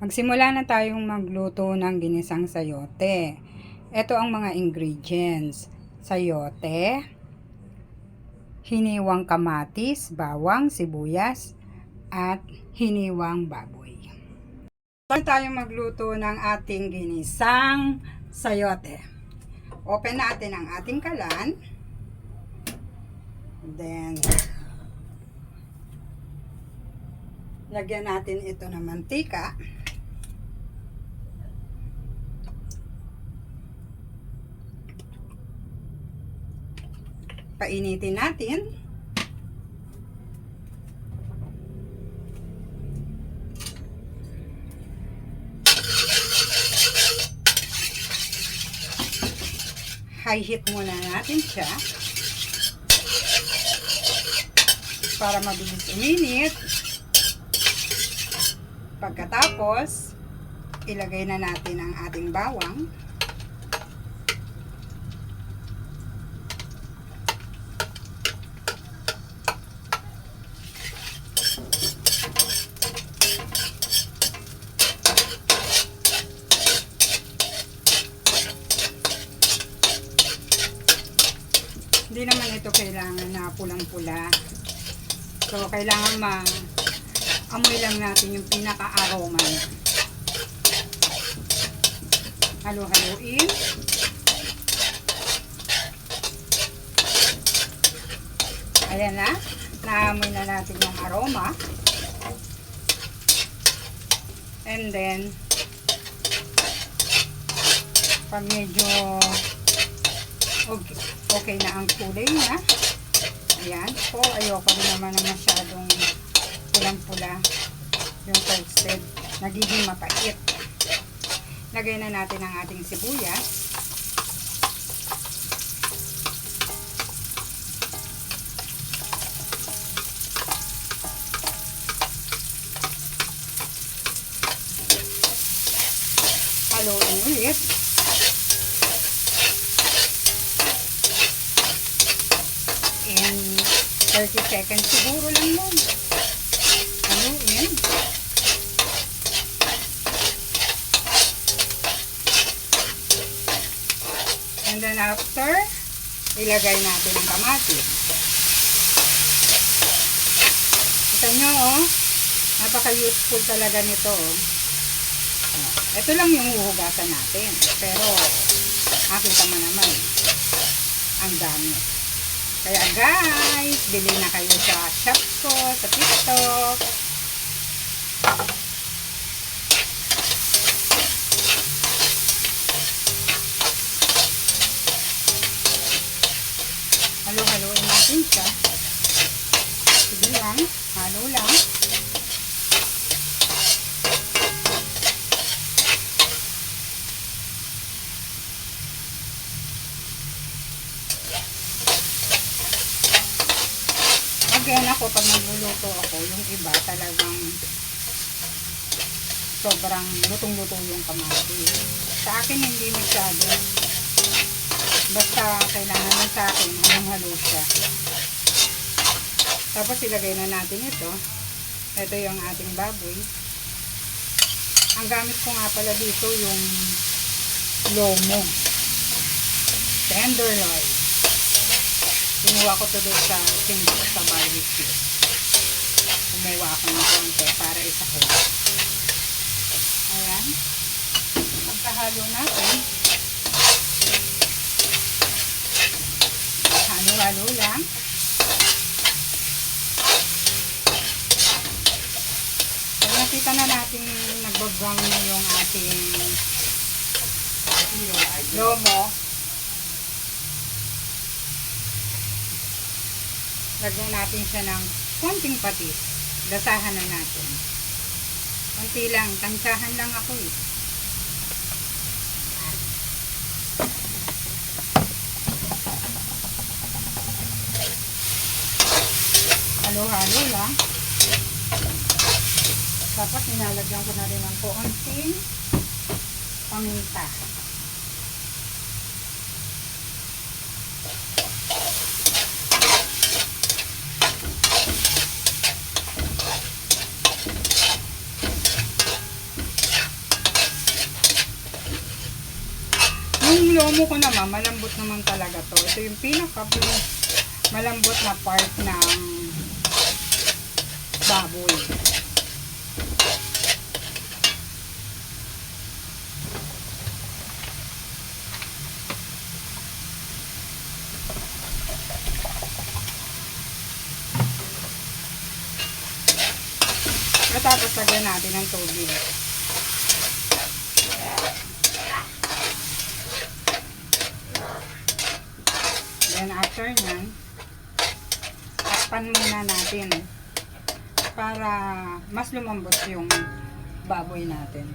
Magsimula na tayong magluto ng ginisang sayote. Ito ang mga ingredients. Sayote, hiniwang kamatis, bawang, sibuyas, at hiniwang baboy. Start tayong magluto ng ating ginisang sayote. Open natin ang ating kalan. Then, lagyan natin ito ng mantika. Painitin natin. High heat muna natin siya para mabilis uminit. Pagkatapos, ilagay na natin ang ating bawang. Hindi naman ito kailangan na pulang-pula. So, kailangan amoy lang natin yung pinaka-aroma niya. Halo-haluin. Ayan na. Naamoy na natin yung aroma. And then, pag medyo okay na ang kulay niya, ayan. So, ayoko rin naman na masyadong pulang-pula yung toasted. Nagiging mapait. Lagay na natin ang ating sibuyas. Haluin ulit. And 30 seconds siguro lang yun. Haluin. And then after, ilagay natin ang kamatis. Kita nyo, oh, napaka-useful talaga nito. Oh. Ito lang yung huhugasan natin. Pero, nakita mo naman, ang dami. Kaya guys, bili na kayo sa shop ko, sa TikTok. Halo-haloin natin siya. Sige lang, halo lang. Again ako, pag nagluluto ako, yung iba talagang sobrang lutong-luto yung kamatis. Sa akin hindi masyado. Basta kailangan lang sa akin, halo siya. Tapos ilagay na natin ito. Ito yung ating baboy. Ang gamit ko nga pala dito yung lomo. Tenderloin. Kinuha ko to doon sa singko sa barbecue. Kumuha ako ng konti para isahog. Ayan. Pagkahalo natin, halo-halo lang. Pag nakita na natin nag-brown na yung ating lomo, lagyan natin siya ng konting patis. Gasahan na natin. Konti lang. Tansyahan lang ako eh. Halo-halo lang. Tapos nilalagyan ko na rin ng konting paminta. lomo ko naman, malambot naman talaga to. Ito yung pinaka malambot na part ng baboy. Tapos lagyan natin ng tubig. Then after nyan, takpan muna natin para mas lumambot yung baboy natin.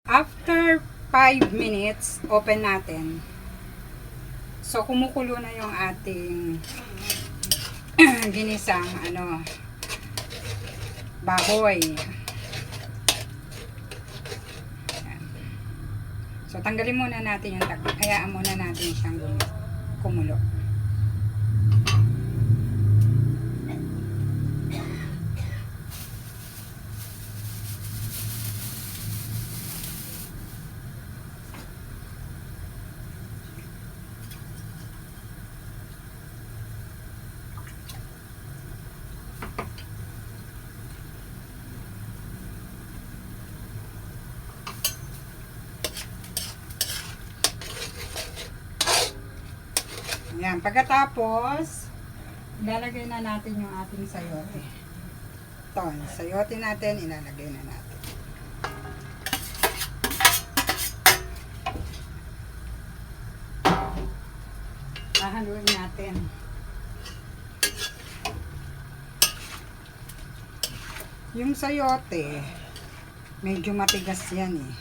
After 5 minutes, open natin. So kumukulo na yung ating ginisang baboy. So, tanggalin muna natin yung takip. Hayaan muna natin siyang kumulo. Yan, pagkatapos, ilalagay na natin yung ating sayote. Ito, sayote natin, ilalagay na natin. Hahaluin natin. Yung sayote, medyo matigas yan eh.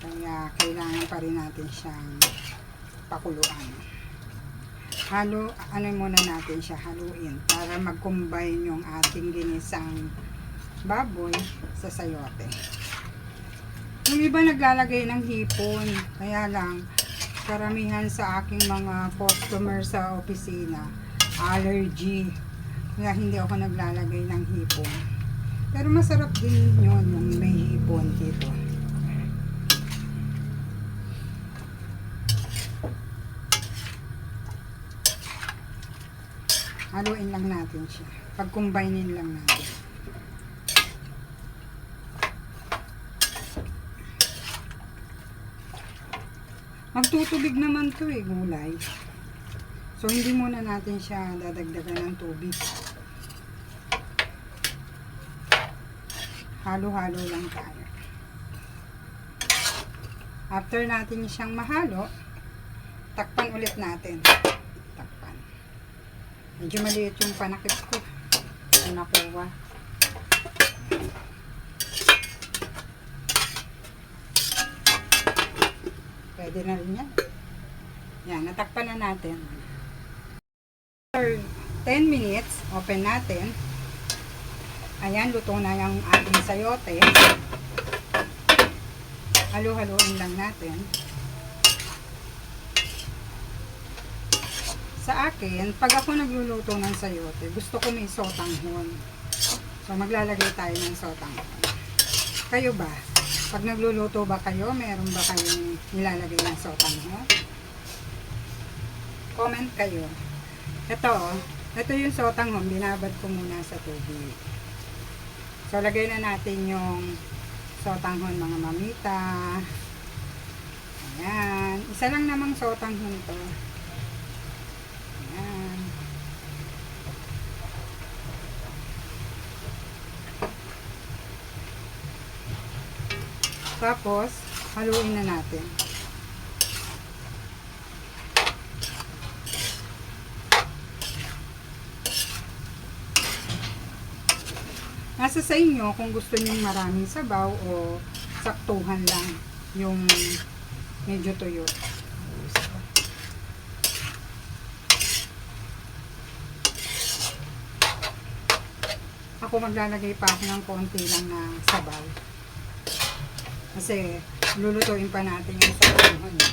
Kaya kailangan pa rin natin siyang pakuluan. Muna natin siya, haluin para mag-combine yung ating ginisang baboy sa sayote. Yung iba naglalagay ng hipon, kaya lang karamihan sa aking mga customer sa opisina allergy, kaya hindi ako naglalagay ng hipon. Pero masarap din yun yung may hipon dito. Haluin lang natin siya. Pag-combinein lang natin. Magtutubig naman to eh, gulay. So, hindi muna natin siya dadagdagan ng tubig. Halo-halo lang tayo. After natin siyang mahalo, takpan ulit natin. Medyo maliit yung panakit ko. Ang nakuha. Pwede na rin yan. Yan, natakpan na natin. After 10 minutes, open natin. Ayan, luto na yung ating sayote. Halo-haloin lang natin. Sa akin, pag ako nagluluto ng sayote, gusto ko may sotanghon. So, maglalagay tayo ng sotanghon. Kayo ba? Pag nagluluto ba kayo, meron ba kayong nilalagay ng sotanghon? Comment kayo. Ito yung sotanghon, binabad ko muna sa tubig. So, lagay na natin yung sotanghon, mga mamita. Ayan. Isa lang namang sotanghon to. Ayan. Tapos, haluin na natin. Nasa sa inyo kung gusto niyo maraming sabaw o saktuhan lang yung medyo tuyo. Ako maglalagay pa ako ng konti lang na sabaw. Kasi lulutuin pa natin yung sabaw.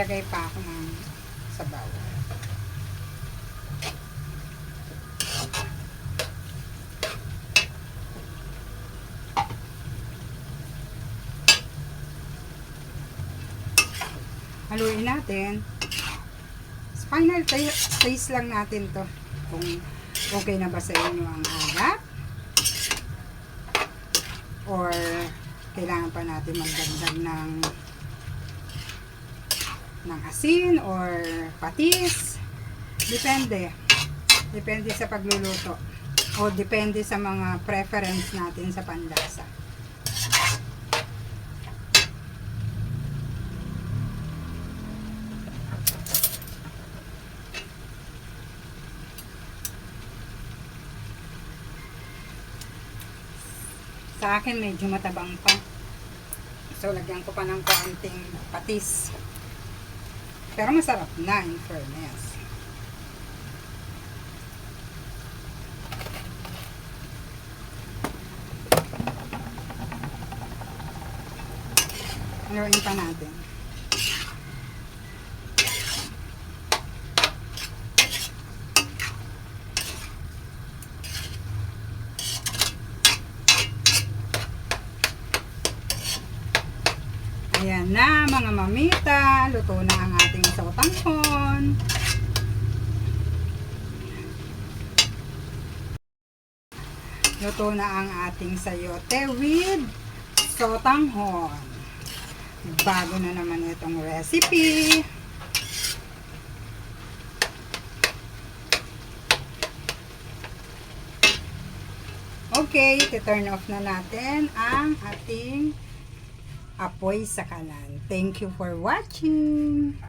maglagay pa ako ng sabaw. Haluin natin. Final taste lang natin to. Kung okay na ba sa inyo ang agat. Or kailangan pa natin magdagdag ng asin or patis. Depende. Depende sa pagluluto. O depende sa mga preference natin sa panlasa. Sa akin medyo matabang pa. So lagyan ko pa ng kaunting patis. Pero masarap na in fairness. Haluin pa natin. Ayan na mga mamita, luto na ang ating sotanghon. Luto na ang ating sayote with sotanghon. Bago na naman itong recipe. Okay, i-turn off na natin ang ating apoy sa kalan. Thank you for watching.